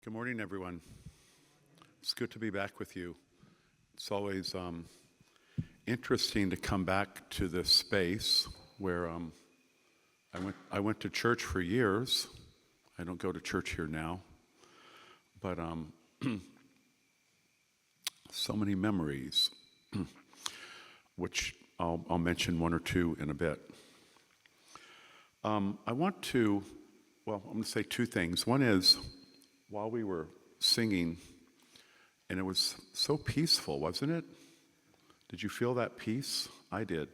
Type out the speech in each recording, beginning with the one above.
Good morning, everyone. It's good to be back with you. It's always interesting to come back to this space where I went to church for years. I don't go to church here now, but so many memories, which I'll mention one or two in a bit. I'm going to say two things. One is, while we were singing, and it was so peaceful, wasn't it? Did you feel that peace? I did.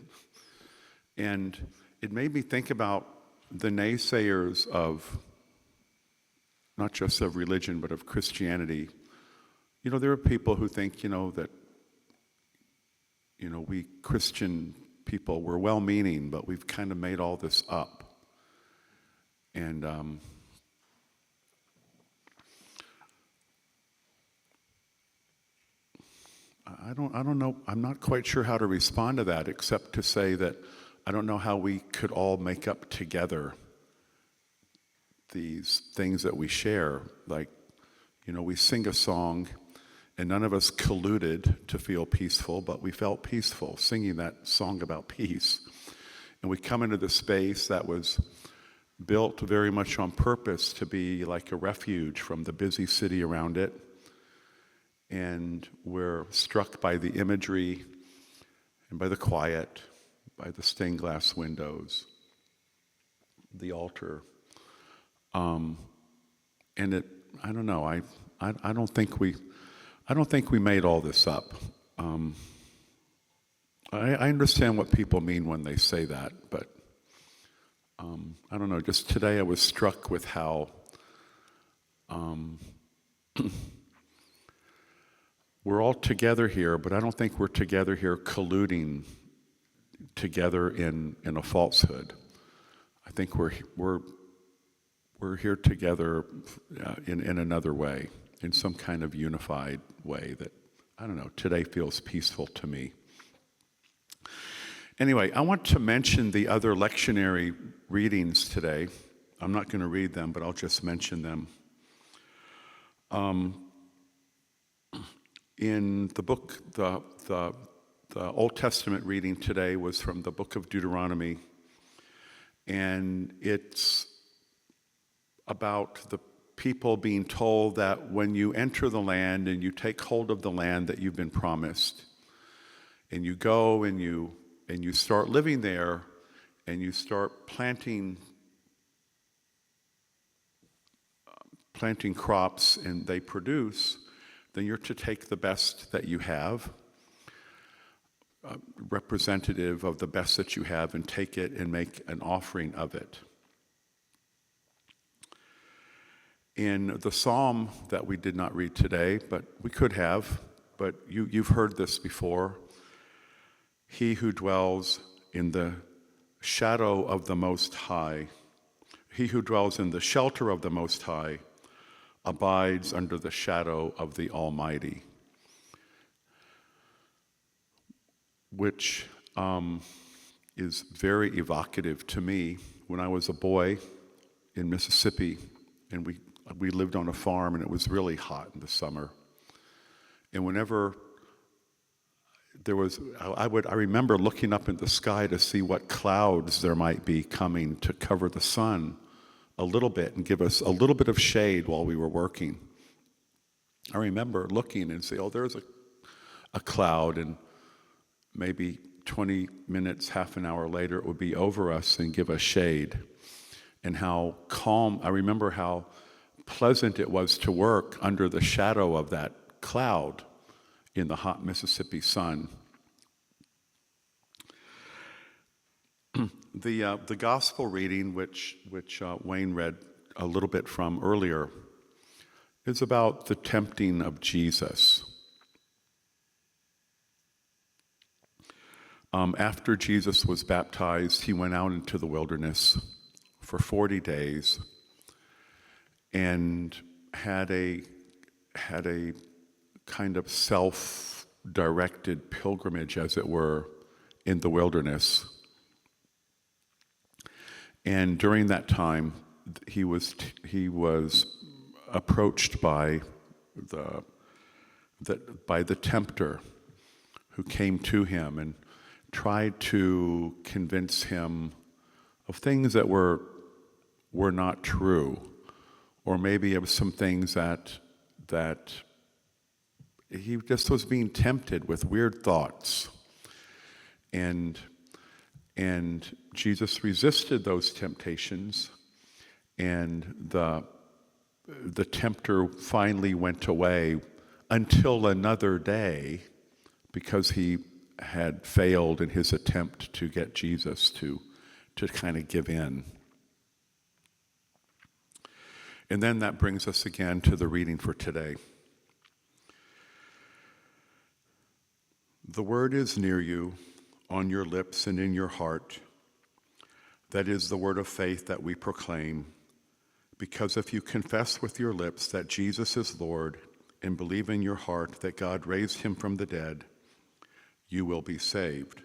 And it made me think about the naysayers of, not just of religion, but of Christianity. You know, there are people who think, that, we Christian people, we're well-meaning, but we've kind of made all this up. And I don't know, I'm not quite sure how to respond to that, except to say that I don't know how we could all make up together these things that we share. Like, we sing a song, and none of us colluded to feel peaceful, but we felt peaceful singing that song about peace. And we come into the space that was built very much on purpose to be like a refuge from the busy city around it. And we're struck by the imagery and by the quiet, by the stained glass windows, the altar. And I don't know, I don't think we made all this up. I understand what people mean when they say that, but I don't know, just today I was struck with how we're all together here, but I don't think we're together here colluding together in a falsehood. I think we're here together in another way, in some kind of unified way that, I don't know, today feels peaceful to me. Anyway, I want to mention the other lectionary readings today. I'm not going to read them, but I'll just mention them. In the book, the Old Testament reading today was from the book of Deuteronomy, and it's about the people being told that when you enter the land and you take hold of the land that you've been promised, and you go and you start living there, and you start planting crops and they produce, then you're to take the best that you have, representative of the best that you have, and take it and make an offering of it. In the psalm that we did not read today, but we could have, but you've heard this before, he who dwells in the shadow of the Most High, he who dwells in the shelter of the Most High, abides under the shadow of the Almighty, which is very evocative to me. When I was a boy in Mississippi, and we lived on a farm, and it was really hot in the summer, and whenever there was, I remember looking up in the sky to see what clouds there might be coming to cover the sun a little bit and give us a little bit of shade while we were working. I remember looking and say, there's a cloud, and maybe 20 minutes, half an hour later, it would be over us and give us shade. And how calm, I remember how pleasant it was to work under the shadow of that cloud in the hot Mississippi sun. The gospel reading, which Wayne read a little bit from earlier, is about the tempting of Jesus. After Jesus was baptized, he went out into the wilderness for 40 days and had a kind of self-directed pilgrimage, as it were, in the wilderness. And during that time, he was approached by the tempter who came to him and tried to convince him of things that were not true, or maybe of some things that he just was being tempted with weird thoughts. And Jesus resisted those temptations, and the tempter finally went away until another day, because he had failed in his attempt to get Jesus to kind of give in. And then that brings us again to the reading for today. The word is near you, on your lips and in your heart. That is the word of faith that we proclaim. Because if you confess with your lips that Jesus is Lord and believe in your heart that God raised him from the dead, you will be saved.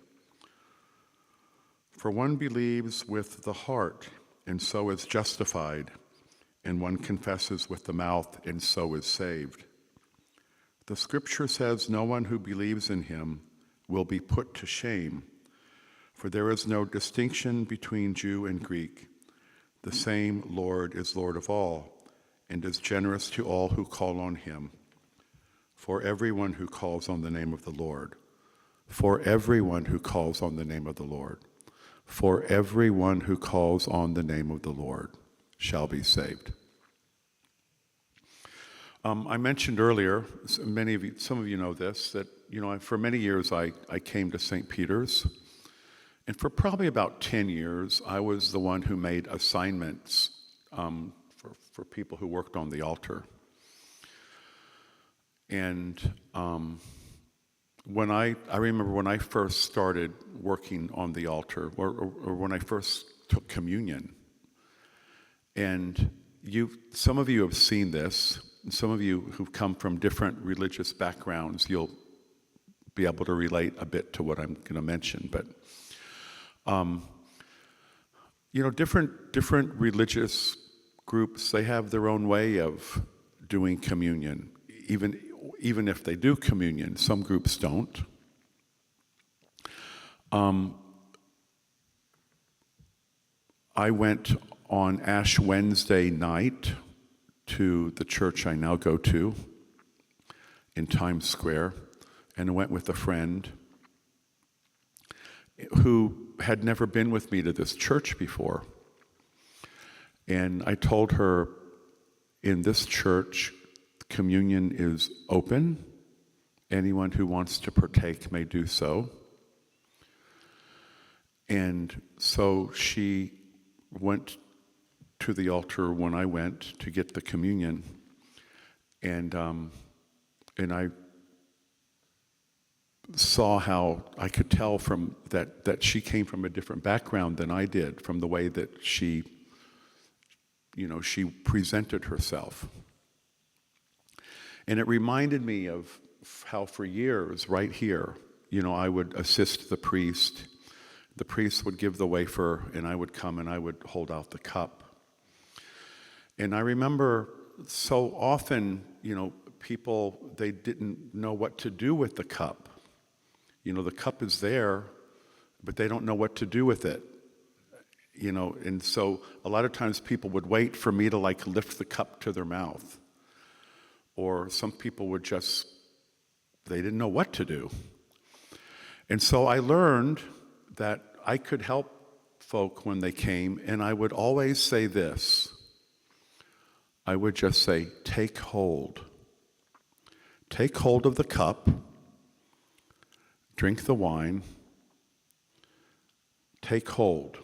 For one believes with the heart and so is justified, and one confesses with the mouth and so is saved. The scripture says no one who believes in him will be put to shame, for there is no distinction between Jew and Greek. The same Lord is Lord of all, and is generous to all who call on him. For everyone who calls on the name of the Lord, for everyone who calls on the name of the Lord, for everyone who calls on the name of the Lord shall be saved. I mentioned earlier, some of you know this, that for many years I came to St. Peter's, and for probably about 10 years I was the one who made assignments for people who worked on the altar. And I remember when I first started working on the altar, or when I first took communion, and some of you have seen this. Some of you who've come from different religious backgrounds, you'll be able to relate a bit to what I'm going to mention. But, different religious groups, they have their own way of doing communion. Even if they do communion, some groups don't. I went on Ash Wednesday night to the church I now go to in Times Square, and I went with a friend who had never been with me to this church before. And I told her, in this church, communion is open. Anyone who wants to partake may do so. And so she went to the altar when I went to get the communion, and I saw how I could tell from that she came from a different background than I did, from the way that she presented herself. And it reminded me of how for years, right here, I would assist the priest. The priest would give the wafer, and I would come and I would hold out the cup. And I remember so often, people, they didn't know what to do with the cup. The cup is there, but they don't know what to do with it. And so a lot of times people would wait for me to lift the cup to their mouth. Or some people would they didn't know what to do. And so I learned that I could help folk when they came, and I would always say this. I would just say, take hold. Take hold of the cup, drink the wine, take hold.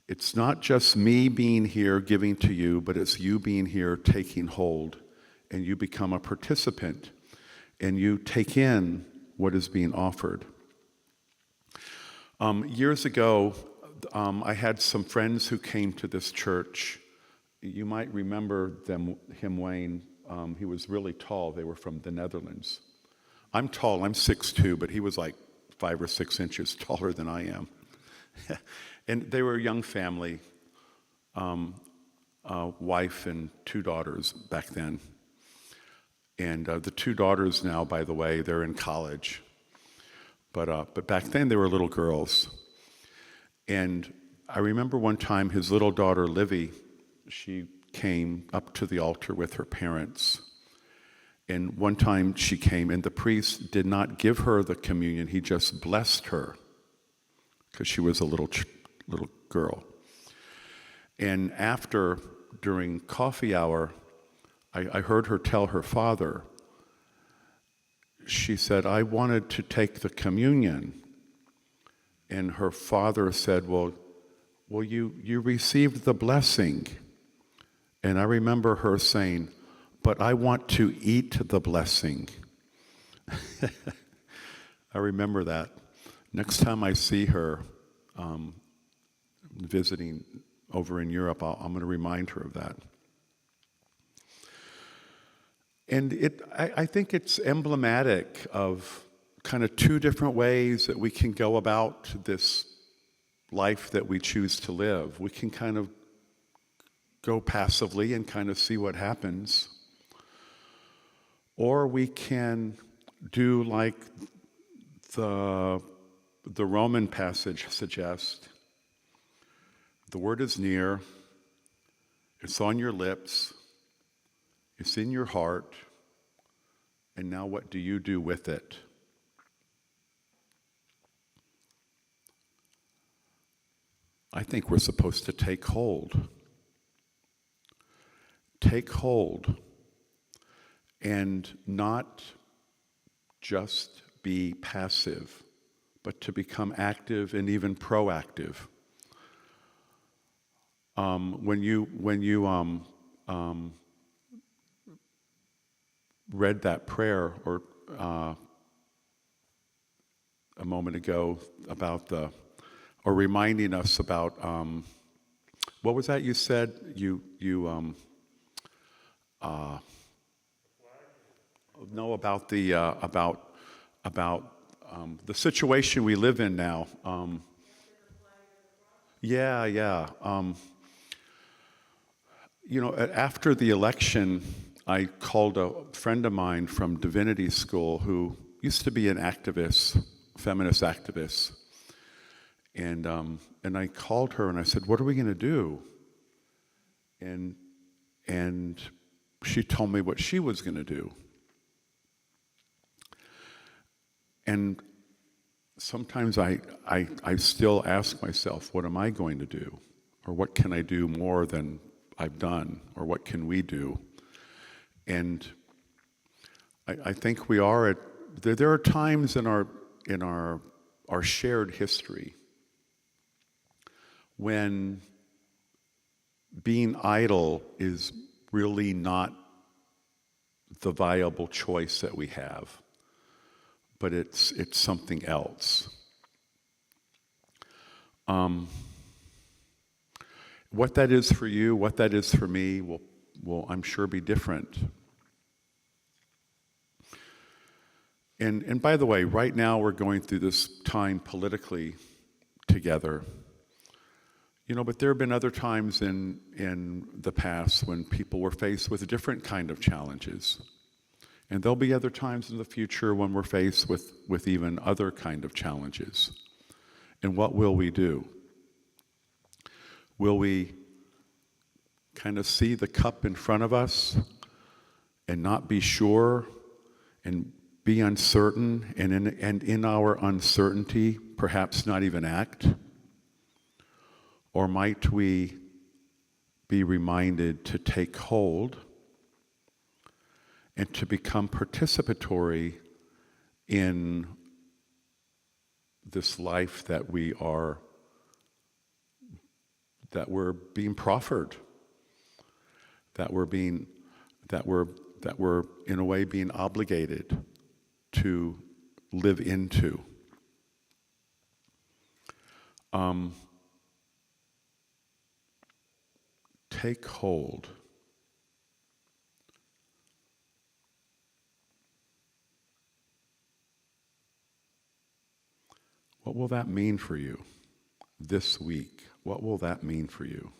It's not just me being here giving to you, but it's you being here taking hold, and you become a participant, and you take in what is being offered. Years ago, I had some friends who came to this church. You might remember him, Wayne. He was really tall. They were from the Netherlands. I'm tall. I'm 6'2", but he was 5 or 6 inches taller than I am. And they were a young family. wife and 2 daughters back then. And the 2 daughters now, by the way, they're in college. But back then they were little girls. And I remember one time his little daughter, Livy, she came up to the altar with her parents. And one time she came and the priest did not give her the communion, he just blessed her because she was a little girl. And after, during coffee hour, I heard her tell her father, she said, I wanted to take the communion. And her father said, well, you received the blessing. And I remember her saying, but I want to eat the blessing. I remember that. Next time I see her visiting over in Europe, I'm going to remind her of that. And I think it's emblematic of kind of 2 different ways that we can go about this life that we choose to live. We can kind of go passively and kind of see what happens. Or we can do like the Roman passage suggests. The word is near, it's on your lips, it's in your heart, and now what do you do with it? I think we're supposed to take hold. Take hold and not just be passive, but to become active and even proactive. When you read that prayer or a moment ago about or reminding us about what was that you said? No, about the situation we live in now. Yeah. After the election, I called a friend of mine from Divinity School who used to be an activist, feminist activist. And I called her and I said, what are we going to do? And she told me what she was going to do. And sometimes I still ask myself, what am I going to do? Or what can I do more than I've done? Or what can we do? And I think we are there are times in our shared history when being idle is really not the viable choice that we have, but it's something else. What that is for you, what that is for me, will I'm sure be different. And by the way, right now we're going through this time politically together. But there have been other times in the past when people were faced with a different kind of challenges. And there'll be other times in the future when we're faced with even other kind of challenges. And what will we do? Will we kind of see the cup in front of us and not be sure and be uncertain, and in our uncertainty perhaps not even act? Or might we be reminded to take hold and to become participatory in this life that we're being proffered, that we're in a way being obligated to live into. Take hold. What will that mean for you this week? What will that mean for you?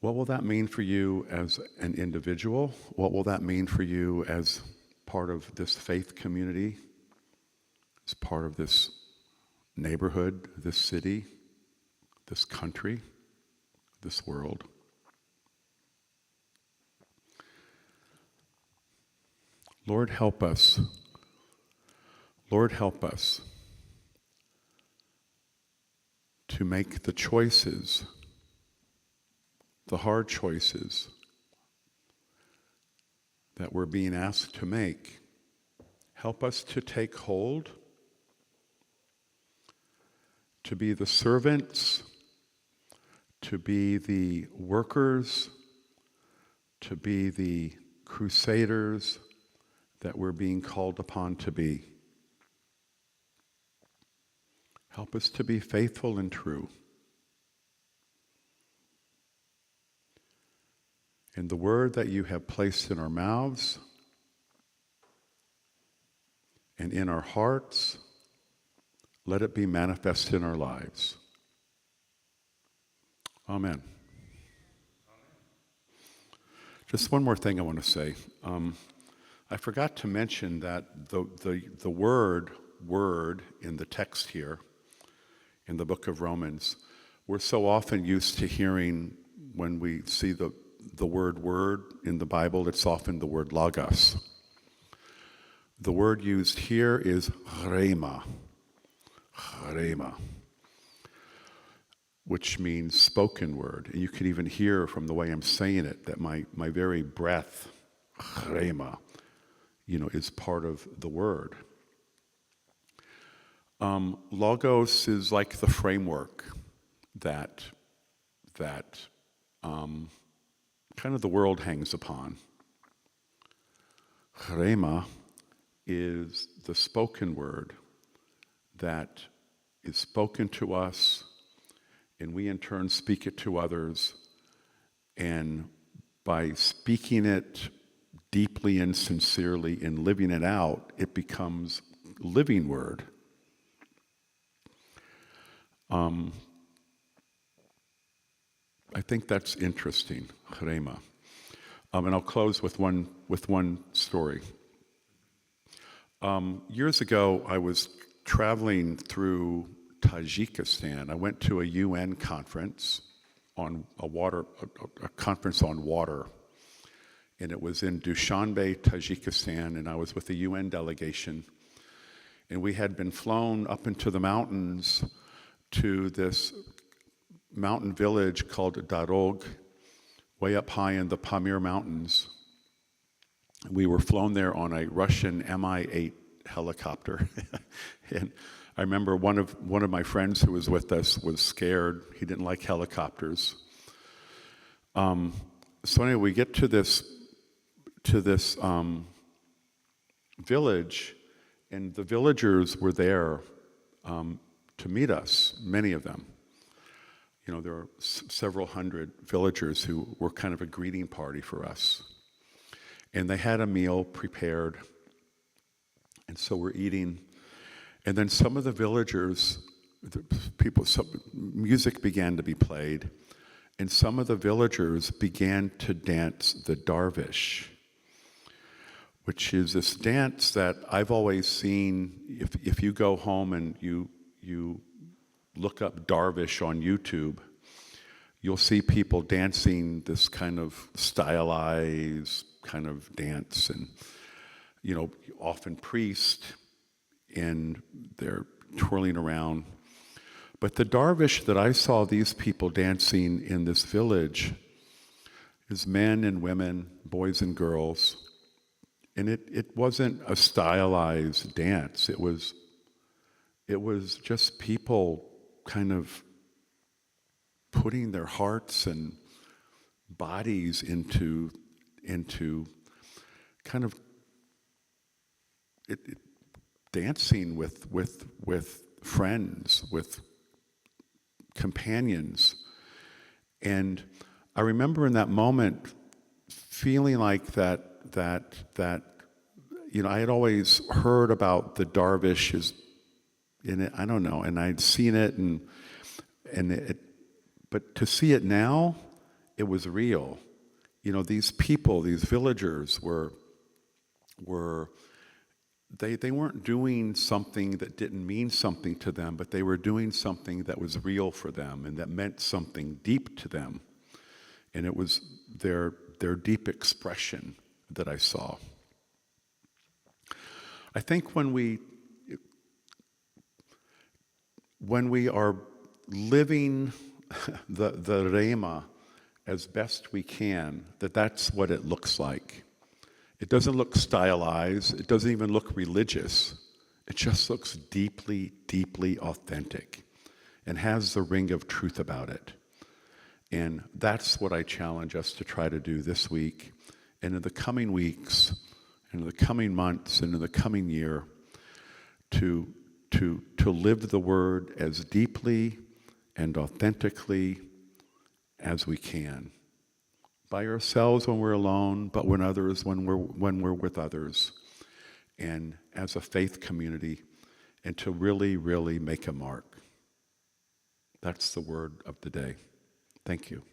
What will that mean for you as an individual? What will that mean for you as part of this faith community, as part of this neighborhood, this city, this country, this world? Lord, help us. Lord, help us to make the choices, the hard choices that we're being asked to make. Help us to take hold, to be the servants, to be the workers, to be the crusaders that we're being called upon to be. Help us to be faithful and true. And the word that you have placed in our mouths and in our hearts, let it be manifest in our lives. Amen. Just one more thing I want to say. I forgot to mention that the word in the text here, in the book of Romans, we're so often used to hearing when we see the word in the Bible, it's often the word logos. The word used here is rhema, which means spoken word. And you can even hear from the way I'm saying it that my very breath, rhema, is part of the word. Logos is like the framework that kind of the world hangs upon. Rhema is the spoken word that is spoken to us, and we in turn speak it to others, and by speaking it deeply and sincerely and living it out, it becomes living word. I think that's interesting, rhema. And I'll close with one story. Years ago, I was traveling through Tajikistan. I went to a UN conference on a conference on water, and it was in Dushanbe, Tajikistan, and I was with a UN delegation, and we had been flown up into the mountains to this mountain village called Darog, way up high in the Pamir Mountains. We were flown there on a Russian Mi-8 helicopter. And I remember one of my friends who was with us was scared. He didn't like helicopters. So anyway, we get to this village, and the villagers were there to meet us, many of them. There are several hundred villagers who were kind of a greeting party for us. And they had a meal prepared, and so we're eating. And then some of the villagers, music began to be played, and some of the villagers began to dance the darvish, which is this dance that I've always seen. If you go home and you look up darvish on YouTube, you'll see people dancing this kind of stylized kind of dance, and often priests, and they're twirling around. But the darvish that I saw these people dancing in this village is men and women, boys and girls, and it wasn't a stylized dance. It was just people kind of putting their hearts and bodies into kind of dancing with friends, with companions. And I remember in that moment feeling like that I had always heard about the darvishes in it, I don't know, and I'd seen it, but to see it now it was real. These people, these villagers they weren't doing something that didn't mean something to them, but they were doing something that was real for them and that meant something deep to them. And it was their deep expression that I saw. I think when we are living the Rema as best we can, that's what it looks like. It doesn't look stylized. It doesn't even look religious. It just looks deeply, deeply authentic and has the ring of truth about it. And that's what I challenge us to try to do this week and in the coming weeks and in the coming months and in the coming year, to live the word as deeply and authentically as we can. By ourselves when we're alone, but when we're with others, and as a faith community, and to really, really make a mark. That's the word of the day. Thank you.